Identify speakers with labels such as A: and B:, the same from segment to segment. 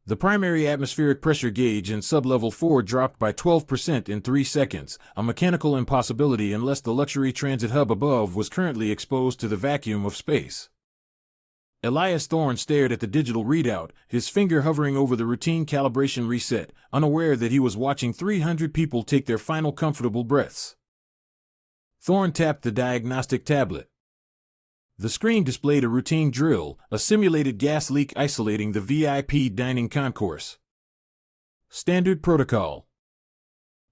A: The primary atmospheric pressure gauge in sublevel 4 dropped by 12% in 3 seconds, a mechanical impossibility unless the luxury transit hub above was currently exposed to the vacuum of space. Elias Thorne stared at the digital readout, his finger hovering over the routine calibration reset, unaware that he was watching 300 people take their final comfortable breaths. Thorne tapped the diagnostic tablet. The screen displayed a routine drill, a simulated gas leak isolating the VIP dining concourse. Standard protocol.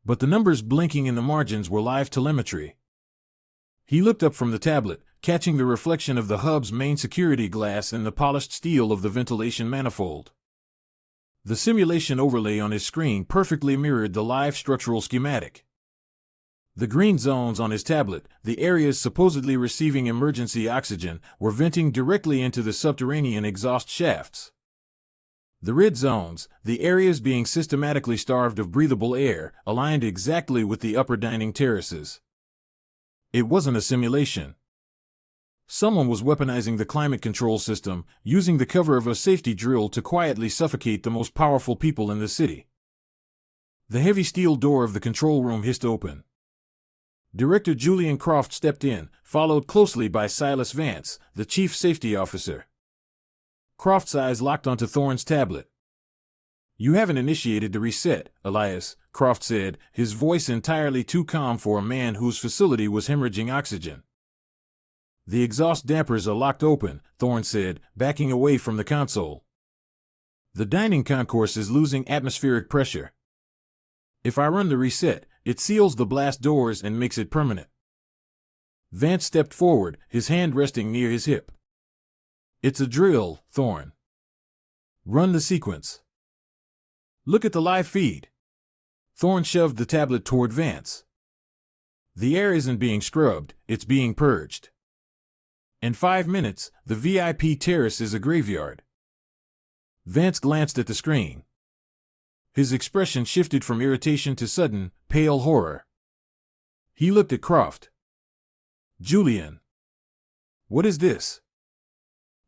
A: But the numbers blinking in the margins were live telemetry. He looked up from the tablet, catching the reflection of the hub's main security glass in the polished steel of the ventilation manifold. The simulation overlay on his screen perfectly mirrored the live structural schematic. The green zones on his tablet, the areas supposedly receiving emergency oxygen, were venting directly into the subterranean exhaust shafts. The red zones, the areas being systematically starved of breathable air, aligned exactly with the upper dining terraces. It wasn't a simulation. Someone was weaponizing the climate control system, using the cover of a safety drill to quietly suffocate the most powerful people in the city. The heavy steel door of the control room hissed open. Director Julian Croft stepped in, followed closely by Silas Vance, the chief safety officer. Croft's eyes locked onto Thorne's tablet. "You haven't initiated the reset, Elias," Croft said, his voice entirely too calm for a man whose facility was hemorrhaging oxygen. "The exhaust dampers are locked open," Thorne said, backing away from the console. "The dining concourse is losing atmospheric pressure. If I run the reset, it seals the blast doors and makes it permanent." Vance stepped forward, his hand resting near his hip. "It's a drill, Thorne. Run the sequence. Look at the live feed." Thorne shoved the tablet toward Vance. "The air isn't being scrubbed, it's being purged. In 5 minutes, the VIP terrace is a graveyard." Vance glanced at the screen. His expression shifted from irritation to sudden, pale horror. He looked at Croft. "Julian. What is this?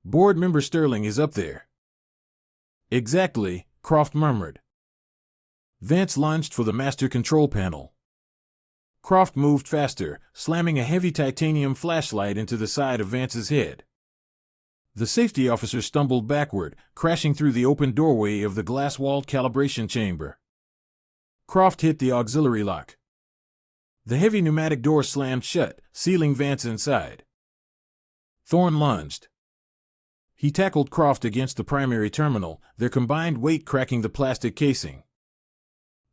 A: Board member Sterling is up there." "Exactly," Croft murmured. Vance lunged for the master control panel. Croft moved faster, slamming a heavy titanium flashlight into the side of Vance's head. The safety officer stumbled backward, crashing through the open doorway of the glass-walled calibration chamber. Croft hit the auxiliary lock. The heavy pneumatic door slammed shut, sealing Vance inside. Thorne lunged. He tackled Croft against the primary terminal, their combined weight cracking the plastic casing.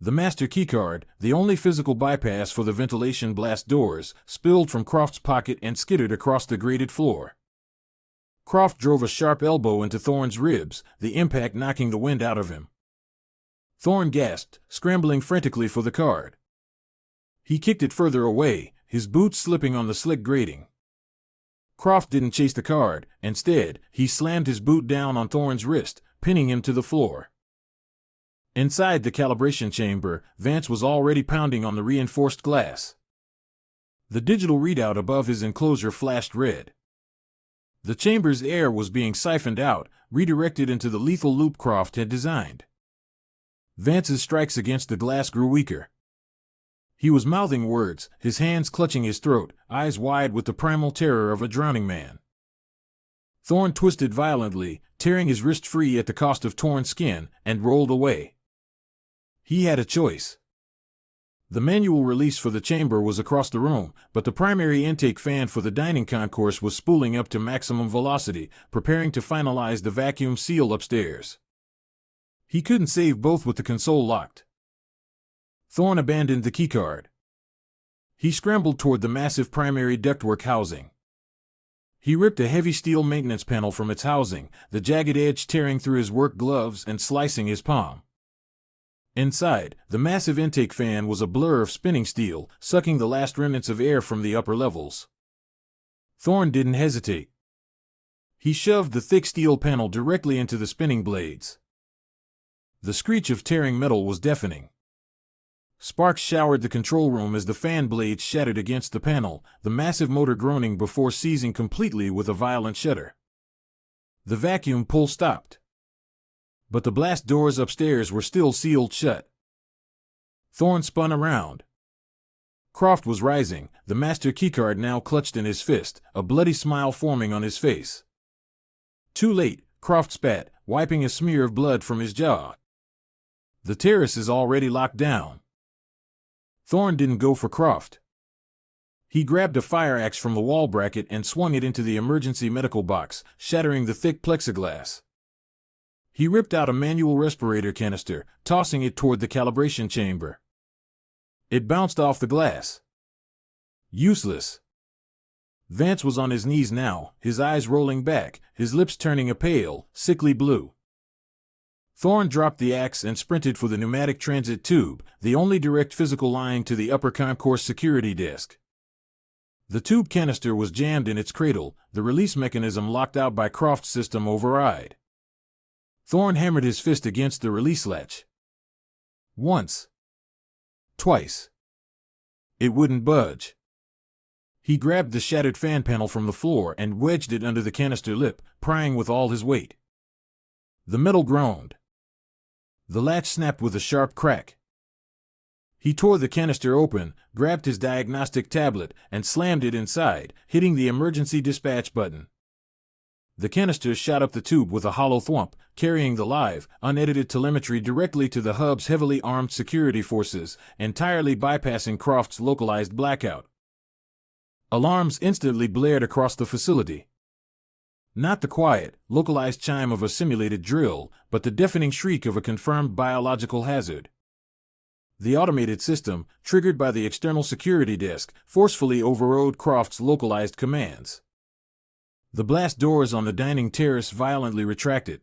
A: The master keycard, the only physical bypass for the ventilation blast doors, spilled from Croft's pocket and skittered across the grated floor. Croft drove a sharp elbow into Thorne's ribs, the impact knocking the wind out of him. Thorne gasped, scrambling frantically for the card. He kicked it further away, his boots slipping on the slick grating. Croft didn't chase the card. Instead, he slammed his boot down on Thorne's wrist, pinning him to the floor. Inside the calibration chamber, Vance was already pounding on the reinforced glass. The digital readout above his enclosure flashed red. The chamber's air was being siphoned out, redirected into the lethal loop Croft had designed. Vance's strikes against the glass grew weaker. He was mouthing words, his hands clutching his throat, eyes wide with the primal terror of a drowning man. Thorne twisted violently, tearing his wrist free at the cost of torn skin, and rolled away. He had a choice. The manual release for the chamber was across the room, but the primary intake fan for the dining concourse was spooling up to maximum velocity, preparing to finalize the vacuum seal upstairs. He couldn't save both with the console locked. Thorne abandoned the keycard. He scrambled toward the massive primary ductwork housing. He ripped a heavy steel maintenance panel from its housing, the jagged edge tearing through his work gloves and slicing his palm. Inside, the massive intake fan was a blur of spinning steel, sucking the last remnants of air from the upper levels. Thorne didn't hesitate. He shoved the thick steel panel directly into the spinning blades. The screech of tearing metal was deafening. Sparks showered the control room as the fan blades shattered against the panel, the massive motor groaning before seizing completely with a violent shudder. The vacuum pull stopped. But the blast doors upstairs were still sealed shut. Thorne spun around. Croft was rising, the master keycard now clutched in his fist, a bloody smile forming on his face. Too late, Croft spat, wiping a smear of blood from his jaw. The terrace is already locked down. Thorne didn't go for Croft. He grabbed a fire axe from the wall bracket and swung it into the emergency medical box, shattering the thick plexiglass. He ripped out a manual respirator canister, tossing it toward the calibration chamber. It bounced off the glass. Useless. Vance was on his knees now, his eyes rolling back, his lips turning a pale, sickly blue. Thorne dropped the axe and sprinted for the pneumatic transit tube, the only direct physical line to the upper concourse security desk. The tube canister was jammed in its cradle, the release mechanism locked out by Croft's system override. Thorne hammered his fist against the release latch. Once. Twice. It wouldn't budge. He grabbed the shattered fan panel from the floor and wedged it under the canister lip, prying with all his weight. The metal groaned. The latch snapped with a sharp crack. He tore the canister open, grabbed his diagnostic tablet, and slammed it inside, hitting the emergency dispatch button. The canister shot up the tube with a hollow thwomp, carrying the live, unedited telemetry directly to the hub's heavily armed security forces, entirely bypassing Croft's localized blackout. Alarms instantly blared across the facility. Not the quiet, localized chime of a simulated drill, but the deafening shriek of a confirmed biological hazard. The automated system, triggered by the external security desk, forcefully overrode Croft's localized commands. The blast doors on the dining terrace violently retracted.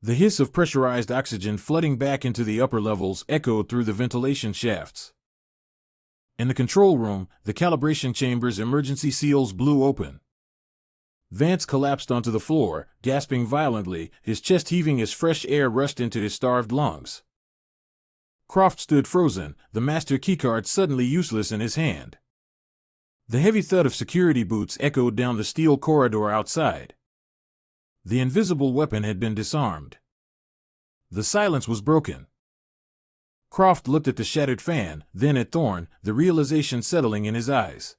A: The hiss of pressurized oxygen flooding back into the upper levels echoed through the ventilation shafts. In the control room, the calibration chamber's emergency seals blew open. Vance collapsed onto the floor, gasping violently, his chest heaving as fresh air rushed into his starved lungs. Croft stood frozen, the master keycard suddenly useless in his hand. The heavy thud of security boots echoed down the steel corridor outside. The invisible weapon had been disarmed. The silence was broken. Croft looked at the shattered fan, then at Thorne, the realization settling in his eyes.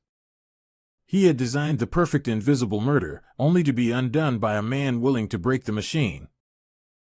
A: He had designed the perfect invisible murder, only to be undone by a man willing to break the machine.